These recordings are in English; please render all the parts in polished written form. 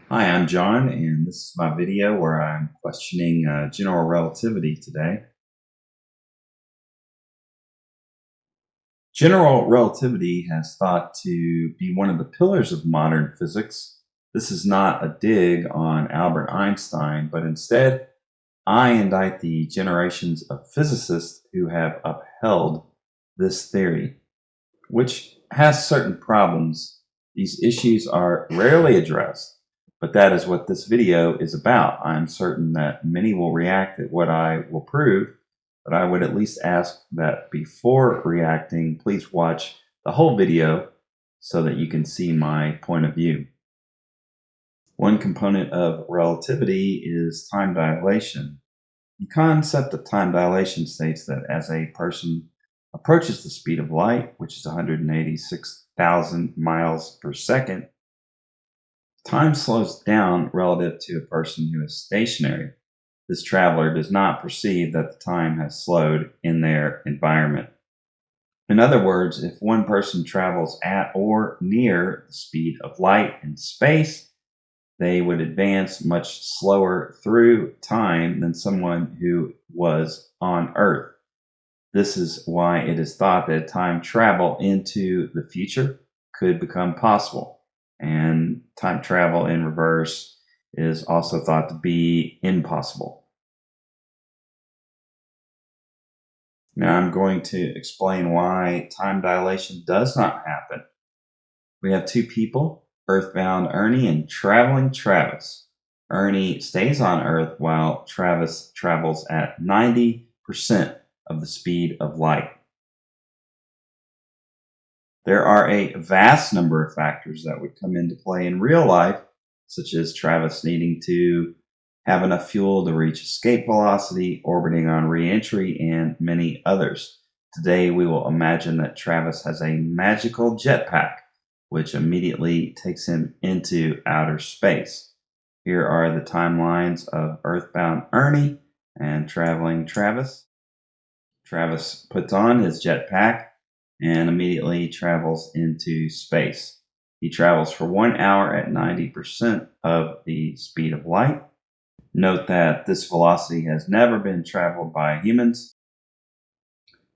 Hi, I'm John, and this is my video where I'm questioning general relativity today. General relativity has thought to be one of the pillars of modern physics. This is not a dig on Albert Einstein, but instead, I indict the generations of physicists who have upheld this theory, which has certain problems. These issues are rarely addressed, but that is what this video is about. I'm certain that many will react at what I will prove, but I would at least ask that before reacting, please watch the whole video so that you can see my point of view. One component of relativity is time dilation. The concept of time dilation states that as a person approaches the speed of light, which is 186,000 miles per second, time slows down relative to a person who is stationary. This traveler does not perceive that the time has slowed in their environment. In other words, if one person travels at or near the speed of light in space, they would advance much slower through time than someone who was on Earth. This is why it is thought that time travel into the future could become possible. And time travel in reverse is also thought to be impossible. Now I'm going to explain why time dilation does not happen. We have two people, Earthbound Ernie and traveling Travis. Ernie stays on Earth while Travis travels at 90% of the speed of light. There are a vast number of factors that would come into play in real life, such as Travis needing to have enough fuel to reach escape velocity, orbiting on re-entry, and many others. Today, we will imagine that Travis has a magical jetpack, which immediately takes him into outer space. Here are the timelines of Earthbound Ernie and traveling Travis. Travis puts on his jetpack and immediately travels into space. He travels for 1 hour at 90% of the speed of light. Note that this velocity has never been traveled by humans.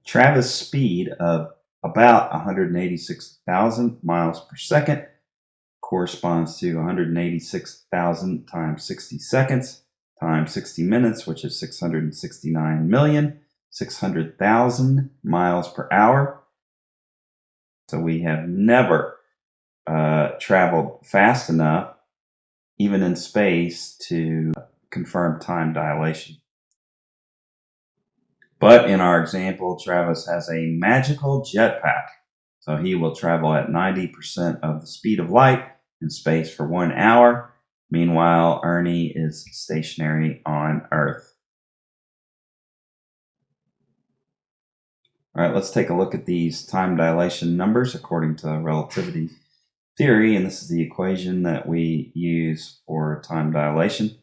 Travis' speed of about 186,000 miles per second corresponds to 186,000 times 60 seconds times 60 minutes, which is 669,600,000 miles per hour. So we have never traveled fast enough, even in space, to confirm time dilation. But in our example, Travis has a magical jetpack. So he will travel at 90% of the speed of light in space for 1 hour. Meanwhile, Ernie is stationary on Earth. All right, let's take a look at these time dilation numbers according to relativity theory. And this is the equation that we use for time dilation.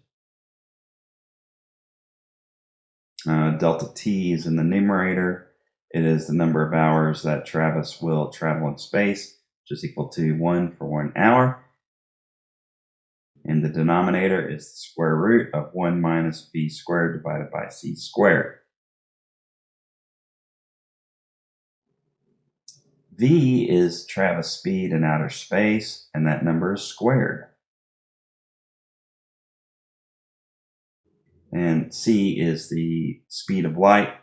Delta T is in the numerator. It is the number of hours that Travis will travel in space, which is equal to 1 for 1 hour. And the denominator is the square root of 1 minus v squared divided by c squared. V is Travis' speed in outer space, and that number is squared. And c is the speed of light,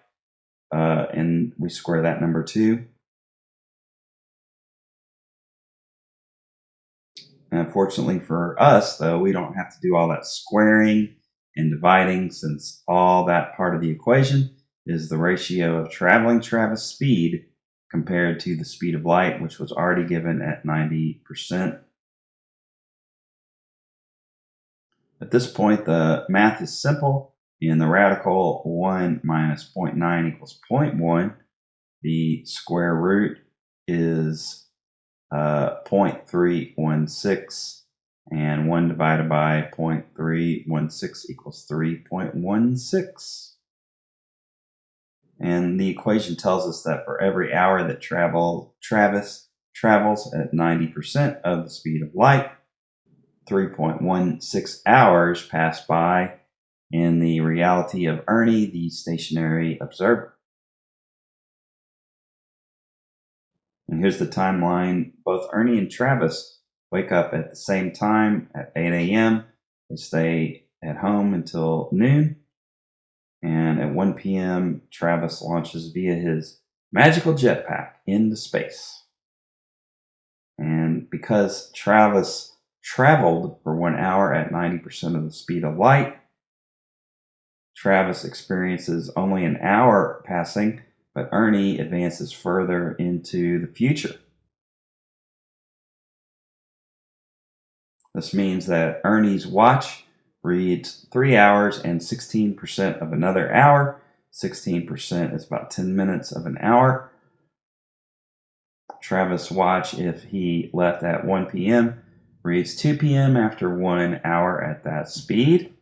and we square that number too. And fortunately for us, though, we don't have to do all that squaring and dividing, since all that part of the equation is the ratio of traveling Travis' speed compared to the speed of light, which was already given at 90%. At this point, the math is simple. In the radical, 1 minus 0.9 equals 0.1. The square root is 0.316, and 1 divided by 0.316 equals 3.16. And the equation tells us that for every hour that Travis travels at 90% of the speed of light, 3.16 hours pass by in the reality of Ernie, the stationary observer. And here's the timeline. Both Ernie and Travis wake up at the same time at 8 a.m. They stay at home until noon. And at 1 p.m., Travis launches via his magical jetpack into space. And because Travis traveled for 1 hour at 90% of the speed of light, Travis experiences only an hour passing, but Ernie advances further into the future. This means that Ernie's watch reads 3 hours and 16% of another hour. 16% is about 10 minutes of an hour. Travis' watch, if he left at 1 p.m., reads 2 p.m. after 1 hour at that speed.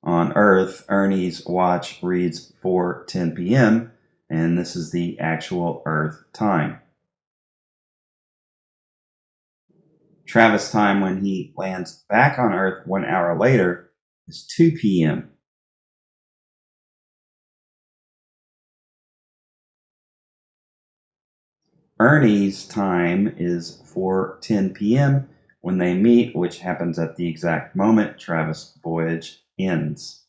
On Earth, Ernie's watch reads 4:10 p.m., and this is the actual Earth time. Travis' time when he lands back on Earth 1 hour later is 2 p.m. Ernie's time is 4:10 p.m. when they meet, which happens at the exact moment Travis' voyage ends.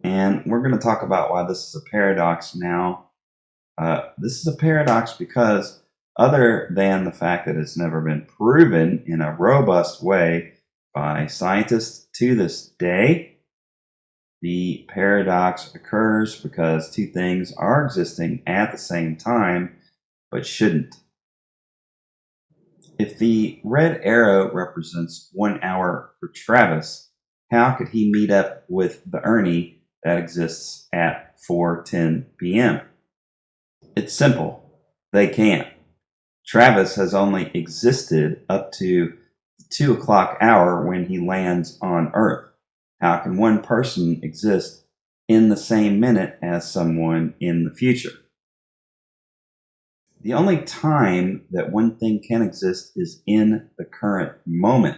And we're going to talk about why this is a paradox now. This is a paradox because, other than the fact that it's never been proven in a robust way by scientists to this day, the paradox occurs because two things are existing at the same time but shouldn't. If the red arrow represents 1 hour for Travis, how could he meet up with the Ernie that exists at 4:10 p.m.? It's simple. They can't. Travis has only existed up to the 2 o'clock hour when he lands on Earth. How can one person exist in the same minute as someone in the future? The only time that one thing can exist is in the current moment.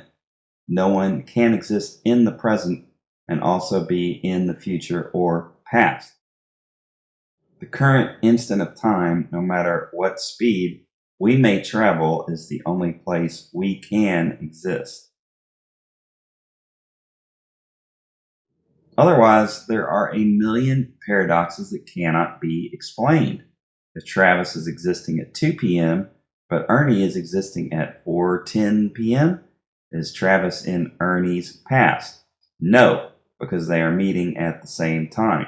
No one can exist in the present and also be in the future or past. The current instant of time, no matter what speed we may travel, is the only place we can exist. Otherwise, there are a million paradoxes that cannot be explained. If Travis is existing at 2 p.m., but Ernie is existing at 4:10 p.m., is Travis in Ernie's past? No, because they are meeting at the same time.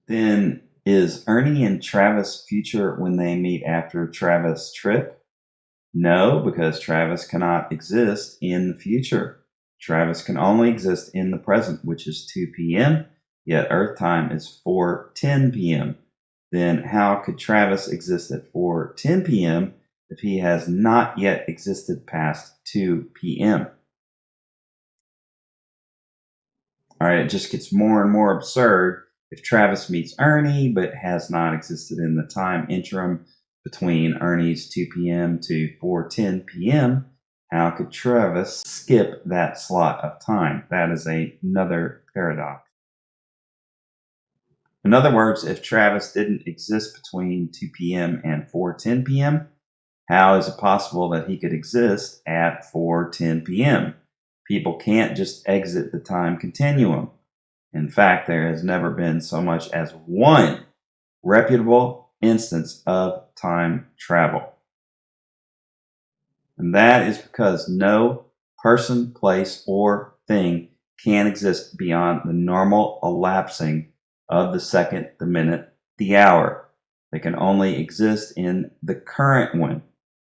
Then, is Ernie and Travis future when they meet after Travis' trip? No, because Travis cannot exist in the future. Travis can only exist in the present, which is 2 p.m., yet Earth time is 4:10 p.m. Then how could Travis exist at 4:10 p.m. if he has not yet existed past 2 p.m.? All right, it just gets more and more absurd. If Travis meets Ernie but has not existed in the time interim between Ernie's 2 p.m. to 4:10 p.m., how could Travis skip that slot of time? That is another paradox. In other words, if Travis didn't exist between 2 p.m. and 4:10 p.m., how is it possible that he could exist at 4:10 p.m.? People can't just exit the time continuum. In fact, there has never been so much as one reputable instance of time travel. And that is because no person, place, or thing can exist beyond the normal elapsing of the second, the minute, the hour. They can only exist in the current one.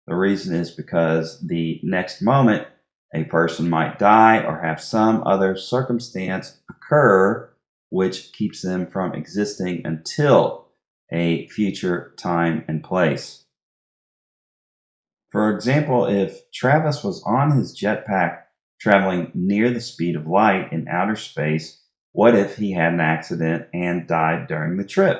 The reason is because the next moment a person might die or have some other circumstance occur which keeps them from existing until a future time and place. For example, if Travis was on his jetpack traveling near the speed of light in outer space What if he had an accident and died during the trip?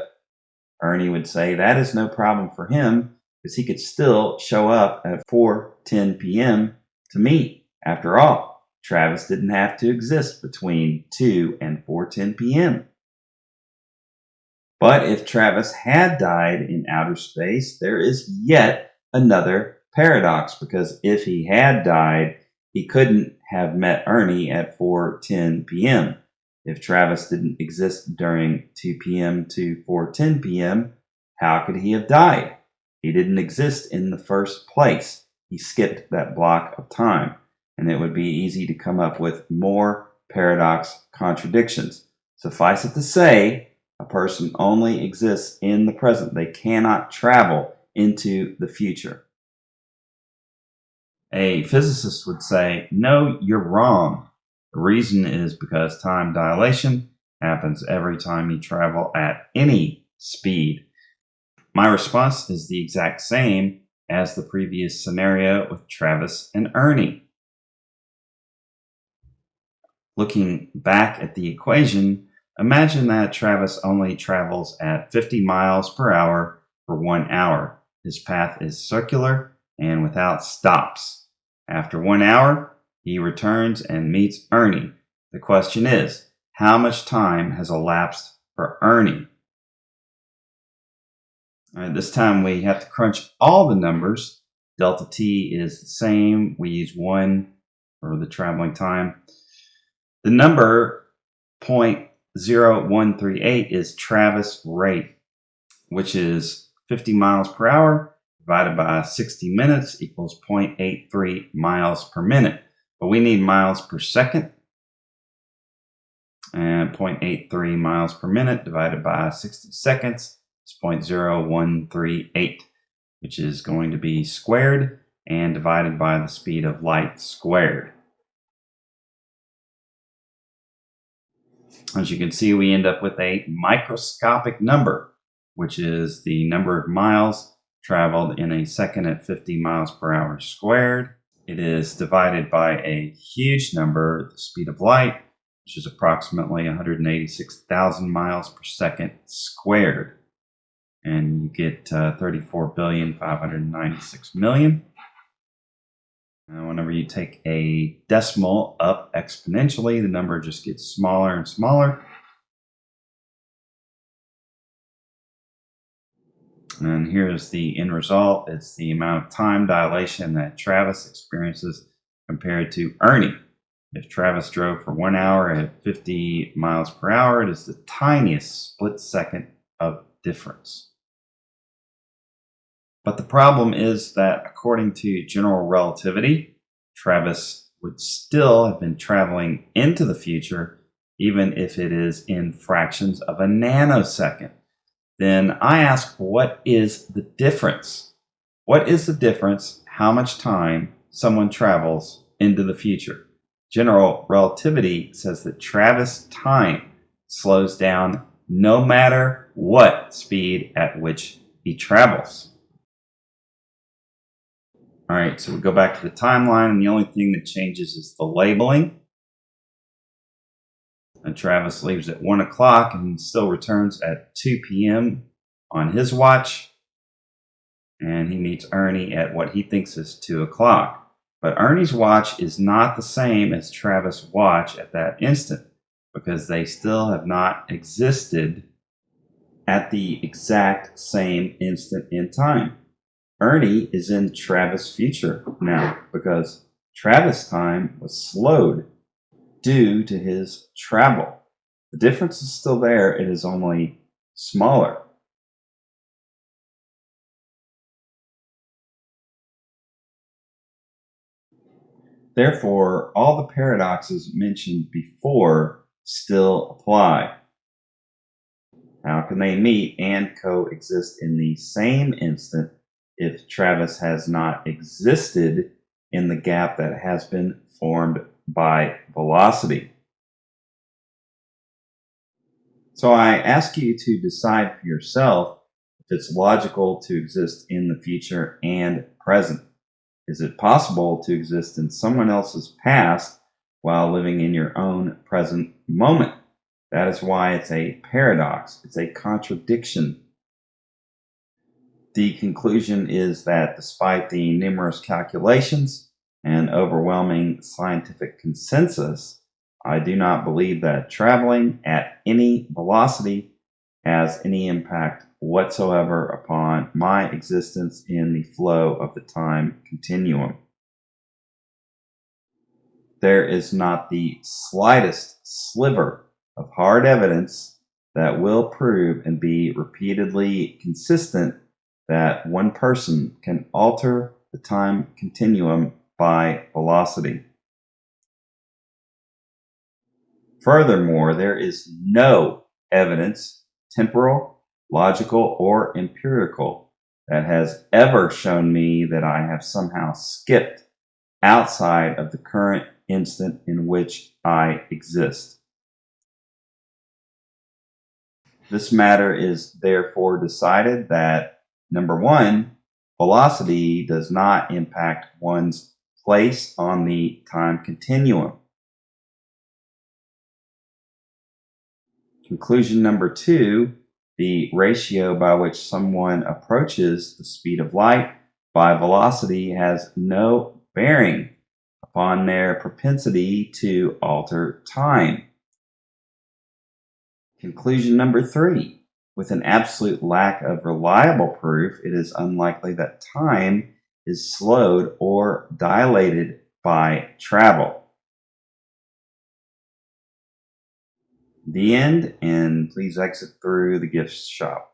Ernie would say that is no problem for him because he could still show up at 4:10 p.m. to meet. After all, Travis didn't have to exist between 2 and 4:10 p.m. But if Travis had died in outer space, there is yet another paradox, because if he had died, he couldn't have met Ernie at 4:10 p.m. If Travis didn't exist during 2 p.m. to 4:10 p.m., how could he have died? He didn't exist in the first place. He skipped that block of time, and it would be easy to come up with more paradox contradictions. Suffice it to say, a person only exists in the present. They cannot travel into the future. A physicist would say, no, you're wrong. The reason is because time dilation happens every time you travel at any speed. My response is the exact same as the previous scenario with Travis and Ernie. Looking back at the equation, imagine that Travis only travels at 50 miles per hour for 1 hour. His path is circular and without stops. After 1 hour, he returns and meets Ernie. The question is, how much time has elapsed for Ernie? All right, this time we have to crunch all the numbers. Delta T is the same. We use 1 for the traveling time. The number 0.0138 is Travis rate, which is 50 miles per hour divided by 60 minutes equals 0.83 miles per minute. But we need miles per second, and 0.83 miles per minute divided by 60 seconds is 0.0138, which is going to be squared and divided by the speed of light squared. As you can see, we end up with a microscopic number, which is the number of miles traveled in a second at 50 miles per hour squared. It is divided by a huge number, the speed of light, which is approximately 186,000 miles per second squared. And you get 34,596,000,000. And whenever you take a decimal up exponentially, the number just gets smaller and smaller. And here's the end result. It's the amount of time dilation that Travis experiences compared to Ernie. If Travis drove for 1 hour at 50 miles per hour, it is the tiniest split second of difference. But the problem is that according to general relativity, Travis would still have been traveling into the future, even if it is in fractions of a nanosecond. Then I ask, what is the difference? What is the difference how much time someone travels into the future? General relativity says that Travis time slows down no matter what speed at which he travels. All right, so we go back to the timeline, and the only thing that changes is the labeling. And Travis leaves at 1 o'clock and still returns at 2 p.m. on his watch. And he meets Ernie at what he thinks is 2 o'clock. But Ernie's watch is not the same as Travis' watch at that instant, because they still have not existed at the exact same instant in time. Ernie is in Travis' future now because Travis' time was slowed due to his travel. The difference is still there, it is only smaller. Therefore, all the paradoxes mentioned before still apply. How can they meet and coexist in the same instant if Travis has not existed in the gap that has been formed by velocity? So I ask you to decide for yourself if it's logical to exist in the future and present. Is it possible to exist in someone else's past while living in your own present moment? That is why it's a paradox. It's a contradiction. The conclusion is that despite the numerous calculations and overwhelming scientific consensus, I do not believe that traveling at any velocity has any impact whatsoever upon my existence in the flow of the time continuum. There is not the slightest sliver of hard evidence that will prove and be repeatedly consistent that one person can alter the time continuum by velocity. Furthermore, there is no evidence, temporal, logical, or empirical, that has ever shown me that I have somehow skipped outside of the current instant in which I exist. This matter is therefore decided that number one, velocity does not impact one's place on the time continuum. Conclusion number two, the ratio by which someone approaches the speed of light by velocity has no bearing upon their propensity to alter time. Conclusion number three, with an absolute lack of reliable proof, it is unlikely that time is slowed or dilated by travel. The end, and please exit through the gift shop.